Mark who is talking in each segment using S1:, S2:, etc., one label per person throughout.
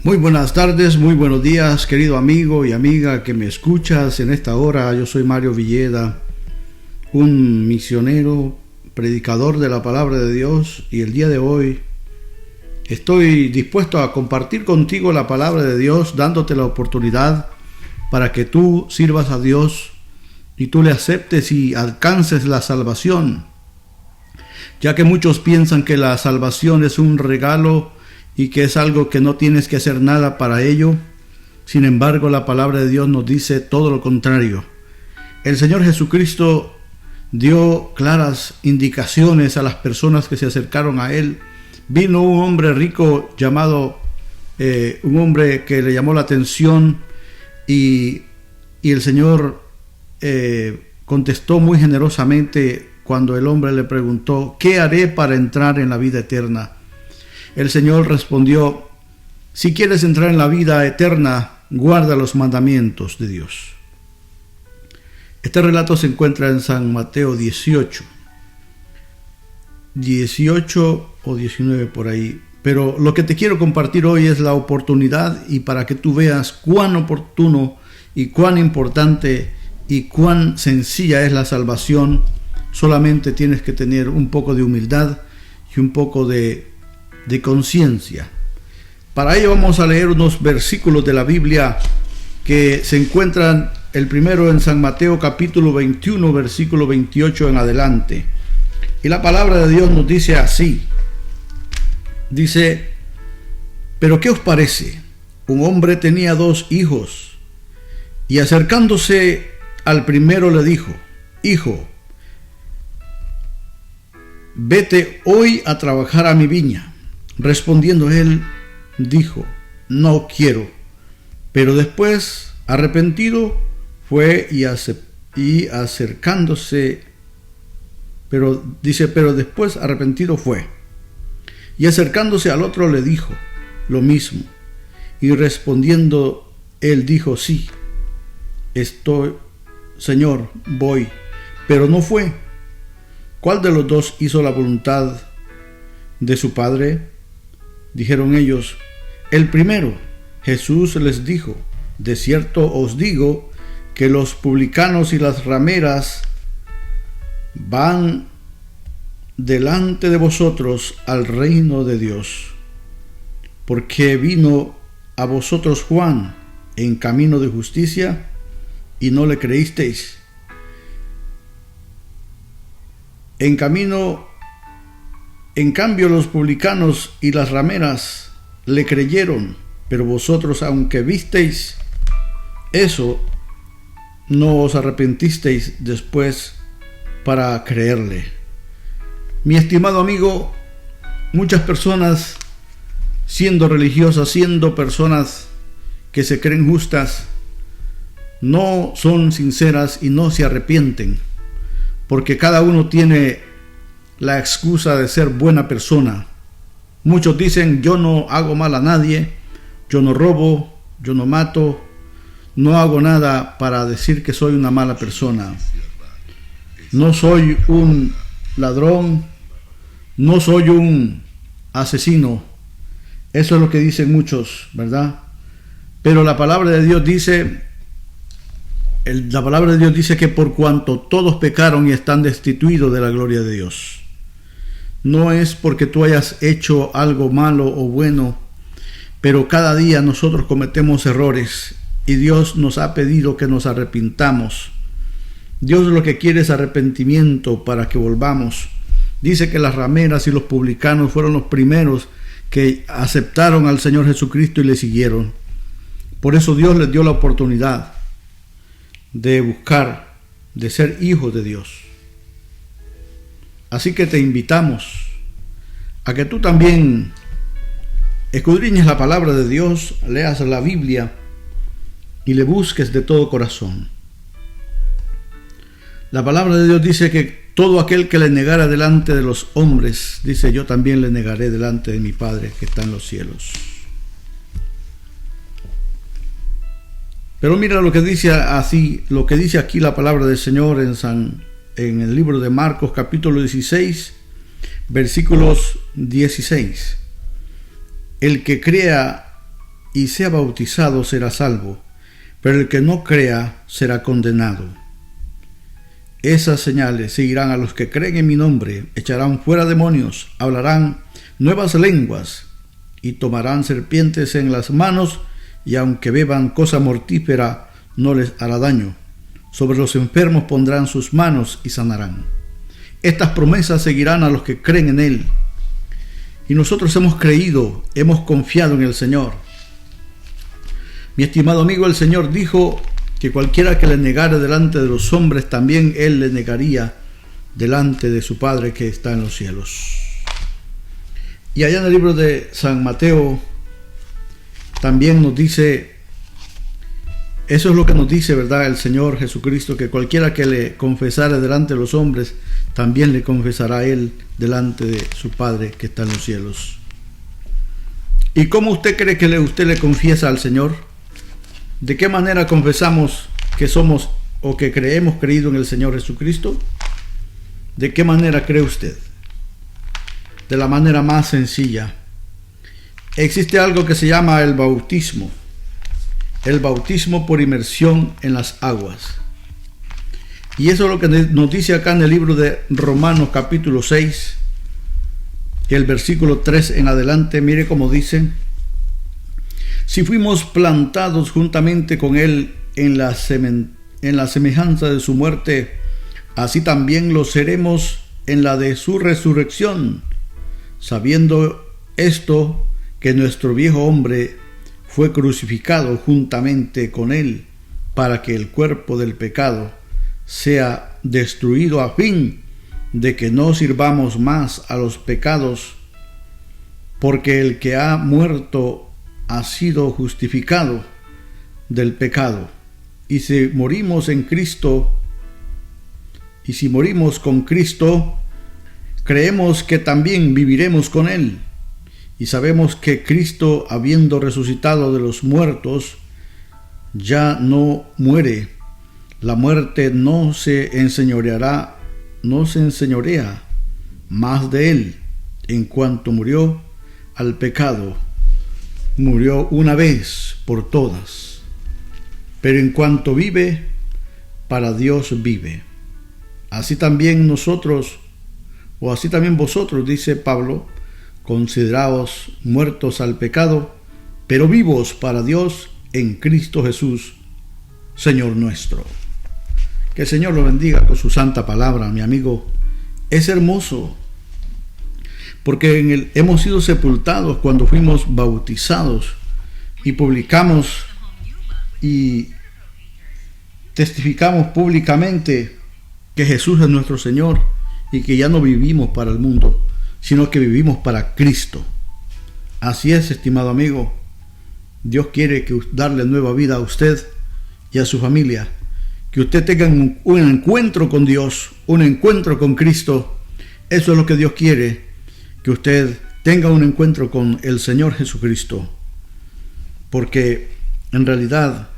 S1: Muy buenas tardes, muy buenos días, querido amigo y amiga que me escuchas en esta hora. Yo soy Mario Villeda, un misionero, predicador de la palabra de Dios, y el día de hoy estoy dispuesto a compartir contigo la palabra de Dios, dándote la oportunidad para que tú sirvas a Dios y tú le aceptes y alcances la salvación, ya que muchos piensan que la salvación es un regalo y que es algo que no tienes que hacer nada para ello. Sin embargo, la palabra de Dios nos dice todo lo contrario. El Señor Jesucristo dio claras indicaciones a las personas que se acercaron a Él. Vino un hombre rico llamado, un hombre que le llamó la atención y el Señor contestó muy generosamente cuando el hombre le preguntó: ¿qué haré para entrar en la vida eterna? El Señor respondió: si quieres entrar en la vida eterna, guarda los mandamientos de Dios. Este relato se encuentra en San Mateo 18 o 19 por ahí. Pero lo que te quiero compartir hoy es la oportunidad, y para que tú veas cuán oportuno y cuán importante y cuán sencilla es la salvación. Solamente tienes que tener un poco de humildad y un poco de conciencia. Para ello vamos a leer unos versículos de la Biblia que se encuentran, el primero en San Mateo capítulo 21, versículo 28 en adelante. Y la palabra de Dios nos dice así. Dice: ¿pero qué os parece? Un hombre tenía 2 hijos, y acercándose al primero le dijo: hijo, vete hoy a trabajar a mi viña. Respondiendo él, dijo: no quiero. Pero después, arrepentido, fue y acercándose, pero después arrepentido fue. Y acercándose al otro le dijo lo mismo. Y respondiendo él dijo: sí, estoy, Señor, voy. Pero no fue. ¿Cuál de los 2 hizo la voluntad de su padre? Dijeron ellos: el primero. Jesús les dijo: de cierto os digo que los publicanos y las rameras van delante de vosotros al reino de Dios. Porque vino a vosotros Juan en camino de justicia y no le creísteis. En cambio los publicanos y las rameras le creyeron, pero vosotros, aunque visteis eso, no os arrepentisteis después para creerle. Mi estimado amigo, muchas personas, siendo religiosas, siendo personas que se creen justas, no son sinceras y no se arrepienten, porque cada uno tiene la excusa de ser buena persona. Muchos dicen: yo no hago mal a nadie, yo no robo, yo no mato, no hago nada para decir que soy una mala persona. No soy un ladrón, no soy un asesino. Eso es lo que dicen muchos, ¿verdad? Pero la palabra de Dios dice, que por cuanto todos pecaron y están destituidos de la gloria de Dios. No es porque tú hayas hecho algo malo o bueno, pero cada día nosotros cometemos errores y Dios nos ha pedido que nos arrepintamos. Dios lo que quiere es arrepentimiento para que volvamos. Dice que las rameras y los publicanos fueron los primeros que aceptaron al Señor Jesucristo y le siguieron. Por eso Dios les dio la oportunidad de buscar, de ser hijos de Dios. Así que te invitamos a que tú también escudriñes la palabra de Dios, leas la Biblia y le busques de todo corazón. La palabra de Dios dice que todo aquel que le negara delante de los hombres, dice, yo también le negaré delante de mi Padre que está en los cielos. Pero mira lo que dice aquí la palabra del Señor en el libro de Marcos capítulo 16, versículos 16. El que crea y sea bautizado será salvo, pero el que no crea será condenado. Esas señales seguirán a los que creen en mi nombre: echarán fuera demonios, hablarán nuevas lenguas y tomarán serpientes en las manos, y aunque beban cosa mortífera no les hará daño. Sobre los enfermos pondrán sus manos y sanarán. Estas promesas seguirán a los que creen en Él. Y nosotros hemos creído, hemos confiado en el Señor. Mi estimado amigo, el Señor dijo que cualquiera que le negare delante de los hombres, también Él le negaría delante de su Padre que está en los cielos. Y allá en el libro de San Mateo también nos dice, eso es lo que nos dice, ¿verdad?, el Señor Jesucristo, que cualquiera que le confesare delante de los hombres, también le confesará Él delante de su Padre que está en los cielos. ¿Y cómo usted cree que usted le confiesa al Señor? ¿De qué manera confesamos que somos o que hemos creído en el Señor Jesucristo? ¿De qué manera cree usted? De la manera más sencilla. Existe algo que se llama el bautismo por inmersión en las aguas. Y eso es lo que nos dice acá en el libro de Romanos capítulo 6, que el versículo 3 en adelante, mire cómo dice: si fuimos plantados juntamente con Él en la semejanza de su muerte, así también lo seremos en la de su resurrección, sabiendo esto, que nuestro viejo hombre fue crucificado juntamente con Él, para que el cuerpo del pecado sea destruido, a fin de que no sirvamos más a los pecados, porque el que ha muerto ha sido justificado del pecado. Y si morimos con Cristo, creemos que también viviremos con Él. Y sabemos que Cristo, habiendo resucitado de los muertos, ya no muere. La muerte no se enseñorea más de Él. En cuanto murió al pecado, murió una vez por todas. Pero en cuanto vive, para Dios vive. Así también vosotros, dice Pablo, consideraos muertos al pecado, pero vivos para Dios en Cristo Jesús, Señor nuestro. Que el Señor lo bendiga con su santa palabra, mi amigo. Es hermoso, porque hemos sido sepultados cuando fuimos bautizados, y publicamos y testificamos públicamente que Jesús es nuestro Señor y que ya no vivimos para el mundo, sino que vivimos para Cristo. Así es, estimado amigo. Dios quiere darle nueva vida a usted y a su familia. Que usted tenga un encuentro con Dios, un encuentro con Cristo. Eso es lo que Dios quiere, que usted tenga un encuentro con el Señor Jesucristo. Porque en realidad,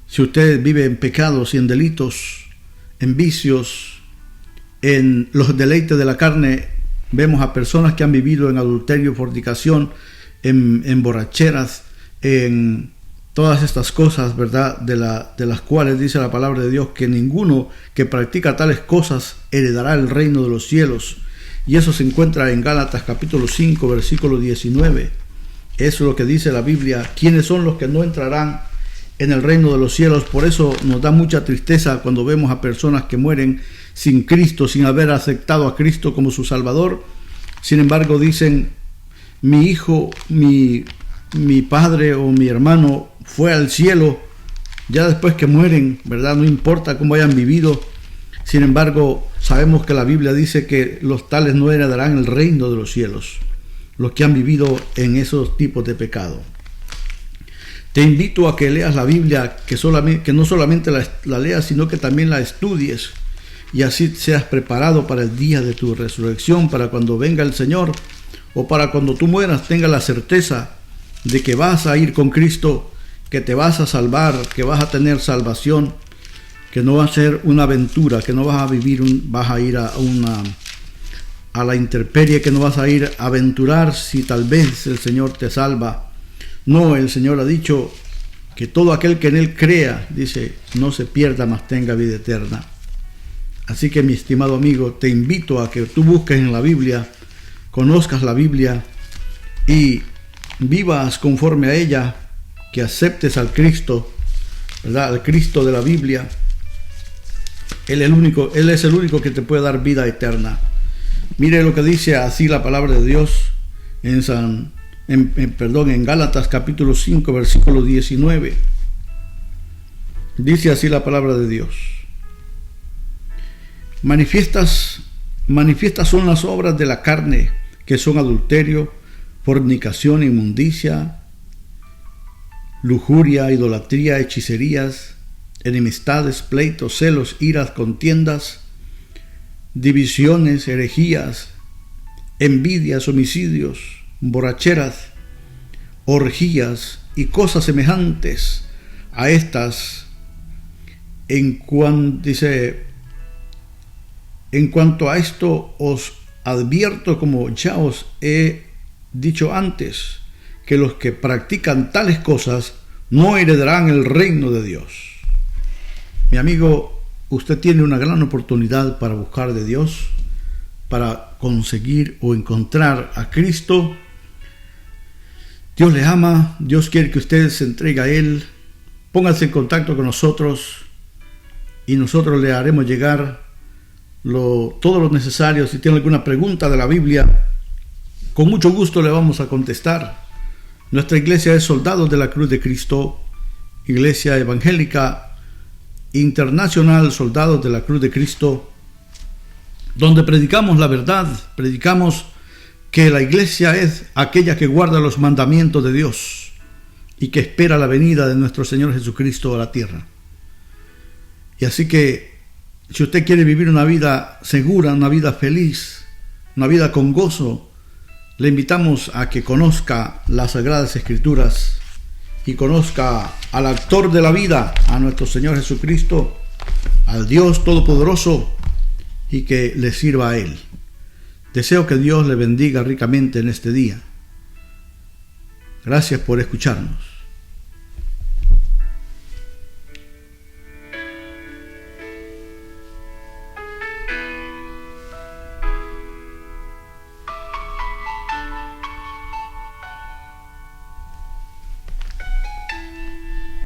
S1: si usted vive en pecados y en delitos, en vicios, en los deleites de la carne, vemos a personas que han vivido en adulterio, fornicación, en borracheras, en todas estas cosas, ¿verdad?, de las cuales dice la palabra de Dios que ninguno que practica tales cosas heredará el reino de los cielos. Y eso se encuentra en Gálatas capítulo 5, versículo 19. Eso es lo que dice la Biblia. ¿Quiénes son los que no entrarán en el reino de los cielos? Por eso nos da mucha tristeza cuando vemos a personas que mueren sin Cristo, sin haber aceptado a Cristo como su Salvador. Sin embargo, dicen: mi hijo, mi padre o mi hermano fue al cielo. Ya después que mueren, ¿verdad?, no importa cómo hayan vivido. Sin embargo, sabemos que la Biblia dice que los tales no heredarán el reino de los cielos, los que han vivido en esos tipos de pecado. Te invito a que leas la Biblia, que no solamente la leas, sino que también la estudies, y así seas preparado para el día de tu resurrección, para cuando venga el Señor, o para cuando tú mueras, tengas la certeza de que vas a ir con Cristo, que te vas a salvar, que vas a tener salvación, que no va a ser una aventura, que no vas a vivir, vas a ir a la intemperie, que no vas a ir a aventurar si tal vez el Señor te salva, No, el Señor ha dicho que todo aquel que en Él crea, dice, no se pierda, mas tenga vida eterna. Así que, mi estimado amigo, te invito a que tú busques en la Biblia, conozcas la Biblia y vivas conforme a ella, que aceptes al Cristo, ¿verdad? Al Cristo de la Biblia. Él es el único que te puede dar vida eterna. Mire lo que dice así la palabra de Dios en Gálatas capítulo 5, versículo 19. Dice así la palabra de Dios. Manifiestas son las obras de la carne, que son adulterio, fornicación, inmundicia, lujuria, idolatría, hechicerías, enemistades, pleitos, celos, iras, contiendas, divisiones, herejías, envidias, homicidios, borracheras, orgías y cosas semejantes a estas. En cuanto a esto os advierto, como ya os he dicho antes, que los que practican tales cosas no heredarán el reino de Dios. Mi amigo, usted tiene una gran oportunidad para buscar de Dios, para conseguir o encontrar a Cristo. Dios le ama, Dios quiere que usted se entregue a Él. Póngase en contacto con nosotros y nosotros le haremos llegar todo lo necesario. Si tiene alguna pregunta de la Biblia, con mucho gusto le vamos a contestar. Nuestra iglesia es Soldados de la Cruz de Cristo, Iglesia Evangélica Internacional Soldados de la Cruz de Cristo, donde predicamos la verdad, predicamos que la iglesia es aquella que guarda los mandamientos de Dios y que espera la venida de nuestro Señor Jesucristo a la tierra. Y así que, si usted quiere vivir una vida segura, una vida feliz, una vida con gozo, le invitamos a que conozca las Sagradas Escrituras y conozca al autor de la vida, a nuestro Señor Jesucristo, al Dios Todopoderoso, y que le sirva a Él. Deseo que Dios le bendiga ricamente en este día. Gracias por escucharnos.